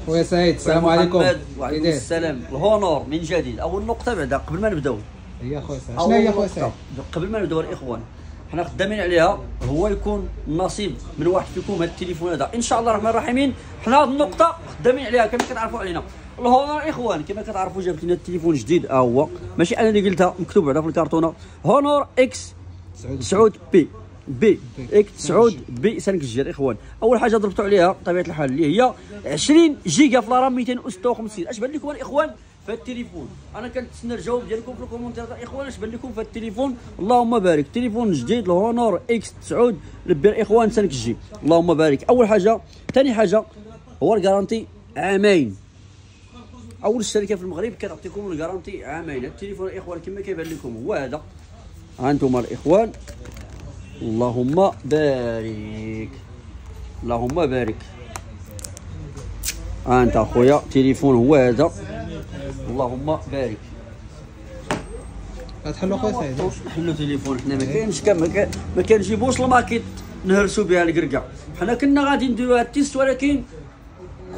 خويا سعيد السلام عليكم. وعليكم السلام. الهونور من جديد. اول نقطه بعدا قبل ما نبداو، هي خويا سعيد شنو هي خويا سعيد؟ قبل ما نبداو الاخوان، حنا خدامين عليها، هو يكون النصيب من واحد فيكم هذا التليفون هذا ان شاء الله الرحمن الرحيم. حنا هذه النقطه خدامين عليها كما كتعرفوا علينا. الهونور اخوان كما كتعرفوا جابت لنا التليفون جديد، هو ماشي انا اللي قلتها، مكتوب بعدا في الكرتونه هونور اكس 9 بي اكس 9 بي 5 جي. الاخوان اول حاجه ضربتوا عليها بطبيعه الحال اللي هي 20 جيجا في الرام 256. اش بان لكم الاخوان في التليفون؟ انا كنتسنى الجواب ديالكم في الكومنتات الاخوان. اش بان لكم في التليفون؟ اللهم بارك. تليفون جديد الهونور اكس 9 الاخوان 5 جي، اللهم بارك. اول حاجه. ثاني حاجه هو الكارانتي عامين. اول الشركه في المغرب كتعطيكم الكارانتي عامين. التليفون الاخوان كما كيبان لكم هو هذا، ها انتم الاخوان، اللهم بارك اللهم بارك. ها انت اخويا التليفون هو هذا، اللهم بارك. غتحلوا خويا سعيد؟ نحلوا تليفون حنا ما كنجيبوش الماكيت نهرسوا بها الكركه. حنا كنا غادي نديروها التيست، ولكن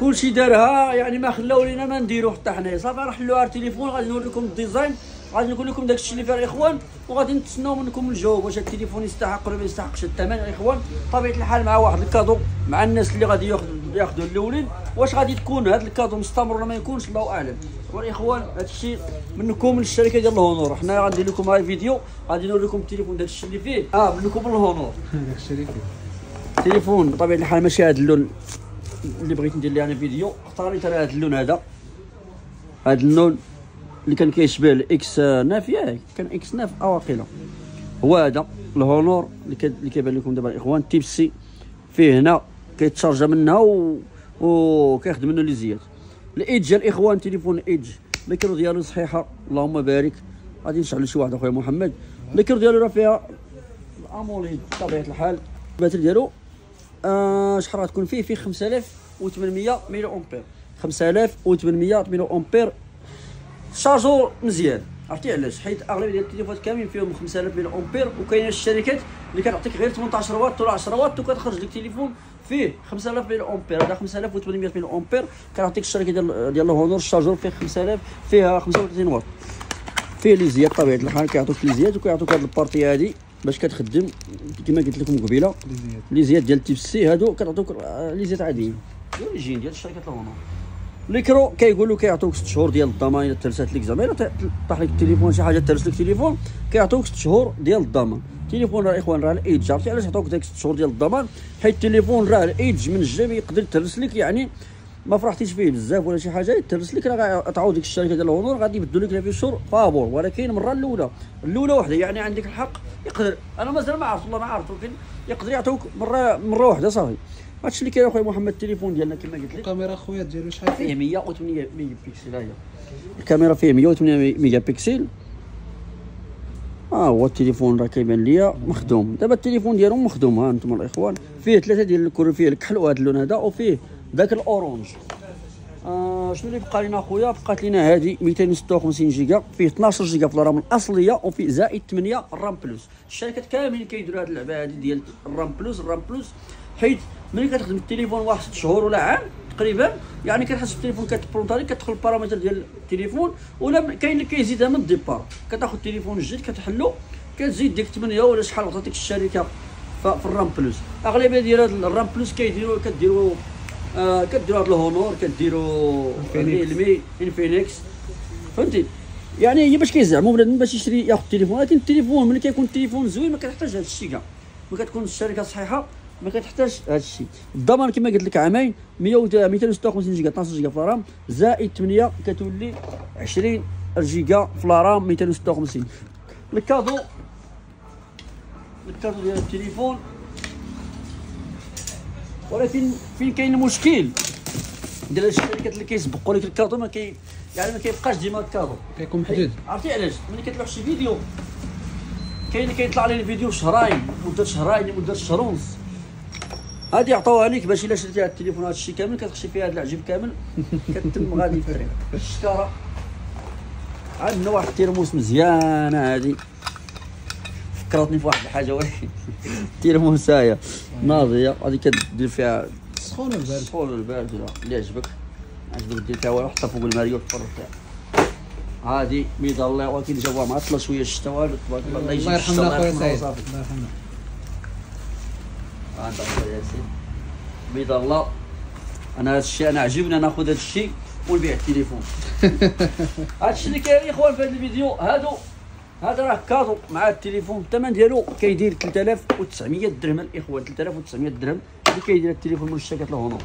كلشي دارها يعني ما خلاو لينا ما نديرو حتى حنايا. صافي نحلوها التليفون، غادي نوريكم الديزاين، غادي نقول لكم داكشي اللي فيها الاخوان، وغادي نتسناو منكم الجواب واش التليفون يستحق ولا ما يستحقش الثمن الاخوان. بطبيعه الحال مع واحد الكادو مع الناس اللي غادي ياخذوا الاولين، واش غادي تكون هذا الكادو مستمر ولا ما يكونش الله اعلم. والاخوان هادشي منكم من الشركه ديال الهونور. حنا غادي ندير لكم هاي فيديو، غادي نوري لكم التليفون داكشي اللي فيه منكم من الهونور. داكشي اللي فيه التليفون بطبيعه الحال ماشي هذا اللون اللي بغيت ندير ليه انا فيديو، اختاريت انا هذا اللون هذا، هذا اللون اللي كان كيشبه الاكس 9 ياك، كان اكس 9 واقيلا. هو هذا الهونور اللي كيبان لكم دابا الاخوان. تيب سي فيه هنا كيتشارجا منها وكيخدم منه لي زياد. الايدج الاخوان، تليفون ايدج الميكرو ديالو صحيحه، اللهم بارك. غادي نشعل شي واحد اخويا محمد. الميكرو ديالو راه فيها اموليد بطبيعه الحال. الباتري ديالو شحال غتكون فيه 5800 ميلي امبير، 5800 ميلي امبير. شارجور مزيان، عرفتي علاش؟ حيت اغلبيه ديال التليفونات كاملين فيهم 5000 ميلي امبير، وكاينه الشركات اللي كتعطيك غير 18 واط ولا 10 واط وكتخرج لك تليفون فيه 5000 ميلي امبير. هذا 5800 ميلي امبير كتعطيك الشركه ديال الهونور. الشارجور فيه 5000 فيها 35 واط، فيه لي زياد بطبيعه الحال، كيعطوك لي زياد وكيعطوك هاد البارتي هادي باش كتخدم كما قلت لكم قبيله. لي زياد ديال تيب سي هادو كتعطوك لي زياد عاديين اوريجين ديال شركه الهونور. ليكرو كيقولوا كيعطوك 6 شهور ديال الضمان الا ترست لك، زعما الا طاح لك التليفون شي حاجه ترس لك التليفون كيعطوك 6 شهور ديال الضمان. التليفون راه الاخوان راه الايدج، عرفتي علاش عطاوك داك 6 شهور ديال الضمان؟ حيت التليفون راه الايدج من الجيب يقدر يترس لك، يعني ما فرحتيش فيه بزاف ولا شي حاجه يترس لك، راه غتعاود ديك الشركه ديال الهونور غادي يبدلوا لك في شهور فابور. ولكن المره الاولى وحده، يعني عندك الحق يقدر، انا مازال ما عرفت والله ما عرفت، ولكن يقدر يعطوك مره واحده صافي. هادشي اللي كاين اخويا محمد. التليفون ديالنا كما قلت لك، الكاميرا خويا ديالو شحال فيه 108 ميجا بكسل. هي الكاميرا فيه 108 ميجا بكسل. هو التليفون راه كيبان ليا مخدوم دابا، التليفون ديالو مخدوم. ها انتم الاخوان فيه 3 ديال الكروت، فيه الكحل وهذا اللون هذا، وفيه داك الاورانج. شنو اللي بقى لنا اخويا؟ بقات لنا هذه 256 جيجا، فيه 12 جيجا في الرام الاصليه، وفيه زائد 8 الرام بلس. الشركات كاملين كيديروا هذه اللعبه هذه ديال الرام بلس. حيت ملي كتخدم التليفون واحد 6 شهور ولا عام تقريبا، يعني كتحس بالتليفون كتبرونطالي، كتدخل البارامتر ديال التليفون، ولا كاين اللي كيزيدها من الديبار. كتاخذ التليفون الجديد كتحلو، كتزيد ديك 8 ولا شحال عطاتك الشركه في الرام بلس. اغلبيه ديال هذا الرام بلس كديروا هذا الهونور، كديروا ريلمي انفينكس، فهمتي؟ يعني هي باش كيزعموا بنادم باش يشري ياخذ التليفون. ولكن التليفون ملي كيكون التليفون زوين ما كتحتاج هذا الشيء كاع، ما كتكون الشركه صحيحه ما كتحتاج هذا الشيء. الضمان كما قلت لك عامين، 256 جيجا 12 جيجا في الرام زائد 8 كتولي 20 جيجا في الرام 256. الكادو ديال التليفون، ولكن فين كاين المشكل ديال الشركات اللي كيسبقوا لك الكادو يعني ما كيبقاش ديما الكادو كيكون محدود. عرفتي علاش؟ ملي كتلوح شي فيديو كاين اللي كيطلع لي الفيديو شهرين مده شهر ونص، هادي عطاوها لك باش الا شريتي هاد التليفون هادشي كامل كتخشي فيها هاد العجيب كامل كتم غادي في الطريق. الشكاره عندنا واحد التيرموس مزيانه هادي، فكرتني في واحد الحاجه ولكن تيرموسايه ناضيه غادي كدير فيها السخون والبارد السخون والبارد اللي عجبك. عجبك دير فيها والو حطها فوق الماريو تفرج فيها. هادي بيض الله ولكن جاوها معطله شويه الشتا والو تبارك الله. الله يرحمنا خويا سعيد الله يرحمنا. عندك خويا ياسين بيض الله. انا هذا الشيء انا عجبني ناخذ هذا الشيء ونبيع التليفون. هذا الشيء اللي كاين اخوان في هذا الفيديو هذا راه كادو مع التليفون. الثمن ديالو كيدير 3900 درهم الاخوان. 3900 درهم اللي كيدير التليفون من الشركه الهونور.